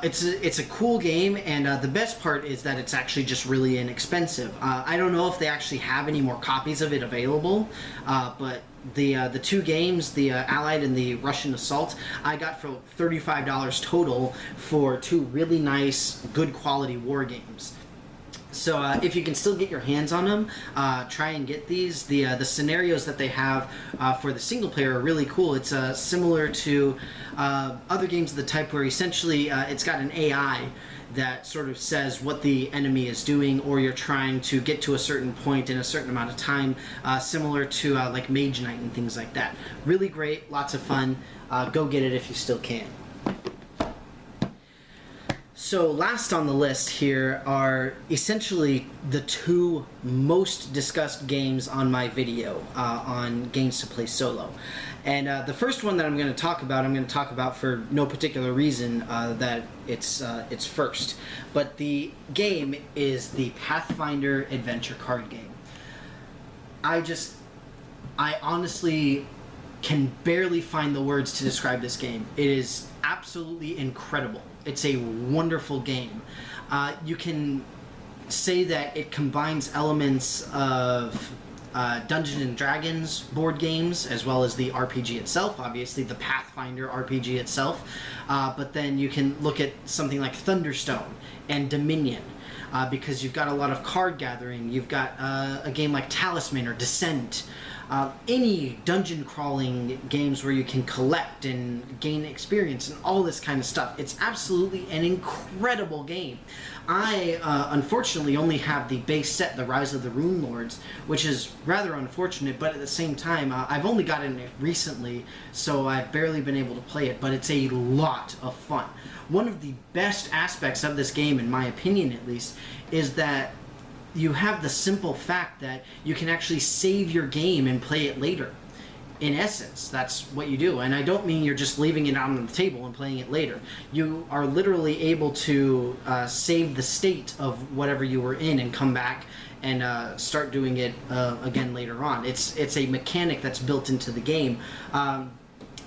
It's a cool game, and the best part is that it's actually just really inexpensive. I don't know if they actually have any more copies of it available, but the two games, the Allied and the Russian Assault, I got for $35 total for two really nice, good quality war games. So if you can still get your hands on them, try and get these. The scenarios that they have for the single player are really cool. It's similar to other games of the type where essentially it's got an AI that sort of says what the enemy is doing, or you're trying to get to a certain point in a certain amount of time, similar to like Mage Knight and things like that. Really great, lots of fun. Go get it if you still can. So last on the list here are essentially the two most discussed games on my video on games to play solo. And the first one that I'm going to talk about for no particular reason that it's first. But the game is the Pathfinder adventure card game. I honestly can barely find the words to describe this game. It is absolutely incredible. It's a wonderful game. You can say that it combines elements of Dungeons and Dragons board games as well as the RPG itself, obviously the Pathfinder RPG itself. But then you can look at something like Thunderstone and Dominion. Because you've got a lot of card gathering, you've got a game like Talisman or Descent, any dungeon crawling games where you can collect and gain experience and all this kind of stuff. It's absolutely an incredible game. I unfortunately only have the base set, The Rise of the Rune Lords, which is rather unfortunate, but at the same time, I've only gotten it recently, so I've barely been able to play it, but it's a lot of fun. One of the best aspects of this game, in my opinion at least, is that you have the simple fact that you can actually save your game and play it later. In essence, that's what you do. And I don't mean you're just leaving it out on the table and playing it later. You are literally able to save the state of whatever you were in and come back and start doing it again later on. It's a mechanic that's built into the game.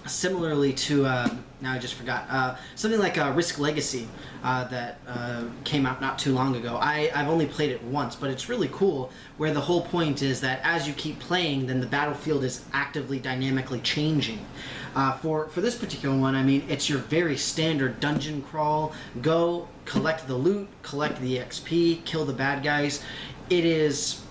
Similarly to, now I just forgot, something like Risk Legacy that came out not too long ago. I've only played it once, but it's really cool, where the whole point is that as you keep playing, then the battlefield is actively, dynamically changing. For this particular one, I mean, it's your very standard dungeon crawl, go, collect the loot, collect the XP, kill the bad guys. It is...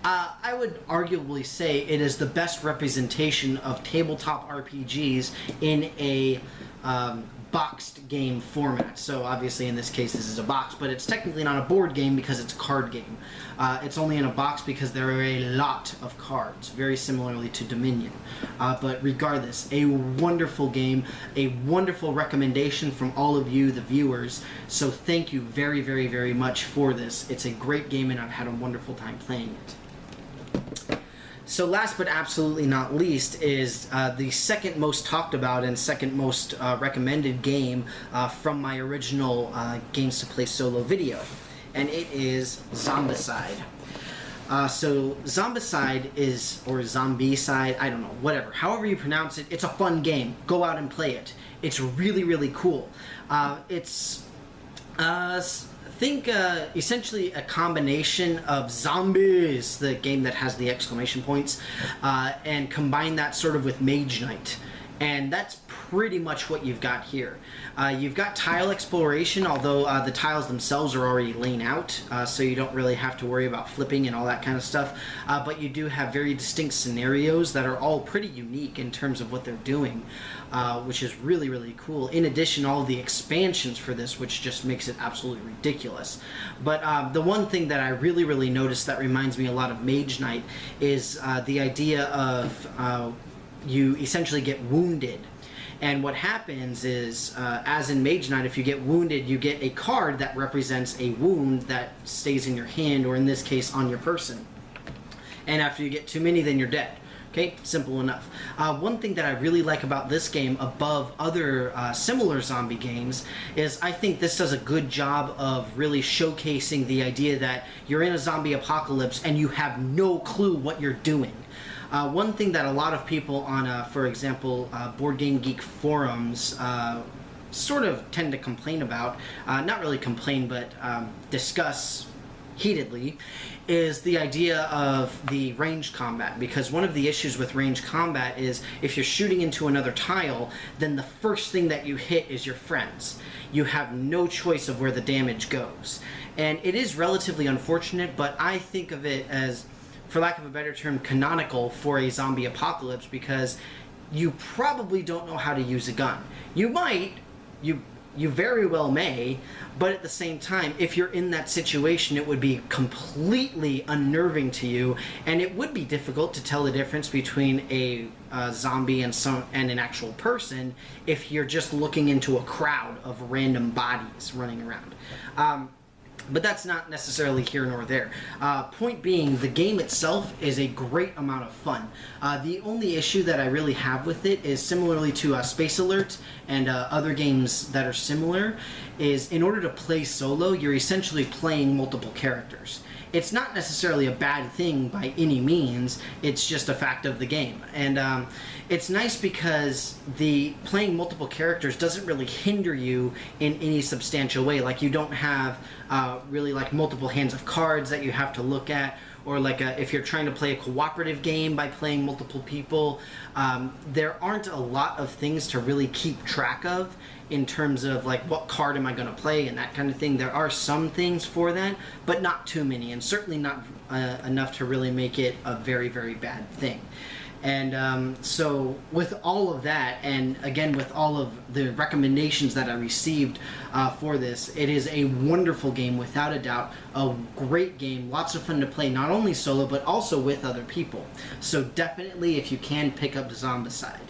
I would arguably say it is the best representation of tabletop RPGs in a boxed game format. So obviously in this case this is a box, but it's technically not a board game because it's a card game. It's only in a box because there are a lot of cards, very similarly to Dominion. But regardless, a wonderful game, a wonderful recommendation from all of you, the viewers. So thank you very, very, very much for this. It's a great game and I've had a wonderful time playing it. So last but absolutely not least is the second most talked about and second most recommended game from my original Games to Play solo video, and it is Zombicide. So Zombicide is, or Zombicide, I don't know, whatever, however you pronounce it, it's a fun game. Go out and play it. It's really, really cool. It's think essentially a combination of Zombies, the game that has the exclamation points, and combine that sort of with Mage Knight. And that's pretty much what you've got here. You've got tile exploration, although the tiles themselves are already laid out, so you don't really have to worry about flipping and all that kind of stuff. But you do have very distinct scenarios that are all pretty unique in terms of what they're doing, which is really, really cool. In addition, all of the expansions for this, which just makes it absolutely ridiculous. But the one thing that I really, really noticed that reminds me a lot of Mage Knight is the idea of you essentially get wounded. And what happens is, as in Mage Knight, if you get wounded, you get a card that represents a wound that stays in your hand, or in this case, on your person. And after you get too many, then you're dead. Okay, simple enough. One thing that I really like about this game above other similar zombie games is I think this does a good job of really showcasing the idea that you're in a zombie apocalypse and you have no clue what you're doing. One thing that a lot of people on, for example, Board Game Geek forums sort of tend to complain about, not really complain, but discuss heatedly, is the idea of the ranged combat. Because one of the issues with ranged combat is if you're shooting into another tile, then the first thing that you hit is your friends. You have no choice of where the damage goes. And it is relatively unfortunate, but I think of it as, for lack of a better term, canonical for a zombie apocalypse, because you probably don't know how to use a gun. You might, you You very well may, but at the same time, if you're in that situation, it would be completely unnerving to you, and it would be difficult to tell the difference between a zombie and an actual person if you're just looking into a crowd of random bodies running around. But that's not necessarily here nor there. Point being, the game itself is a great amount of fun. The only issue that I really have with it is, similarly to Space Alert and other games that are similar, is in order to play solo, you're essentially playing multiple characters. It's not necessarily a bad thing by any means, it's just a fact of the game. And it's nice because the playing multiple characters doesn't really hinder you in any substantial way. Like, you don't have really like multiple hands of cards that you have to look at, or like if you're trying to play a cooperative game by playing multiple people, there aren't a lot of things to really keep track of in terms of like what card am I going to play and that kind of thing. There are some things for that, but not too many, and certainly not enough to really make it a very, very bad thing. And so with all of that, and again with all of the recommendations that I received for this, it is a wonderful game without a doubt, a great game, lots of fun to play, not only solo but also with other people. So definitely, if you can, pick up Zombicide.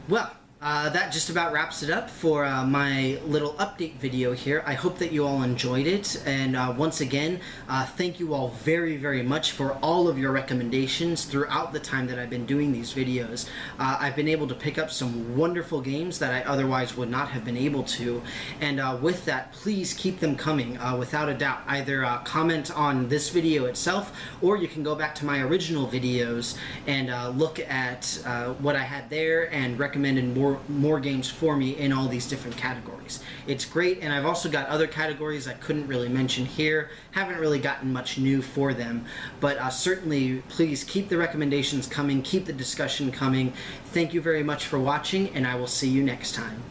Well, that just about wraps it up for my little update video here. I hope that you all enjoyed it, and once again, thank you all very, very much for all of your recommendations throughout the time that I've been doing these videos. I've been able to pick up some wonderful games that I otherwise would not have been able to, and with that, please keep them coming, without a doubt. Either comment on this video itself, or you can go back to my original videos and look at what I had there and recommended more games for me in all these different categories. It's great, and I've also got other categories I couldn't really mention here. Haven't really gotten much new for them, but certainly please keep the recommendations coming, keep the discussion coming. Thank you very much for watching, and I will see you next time.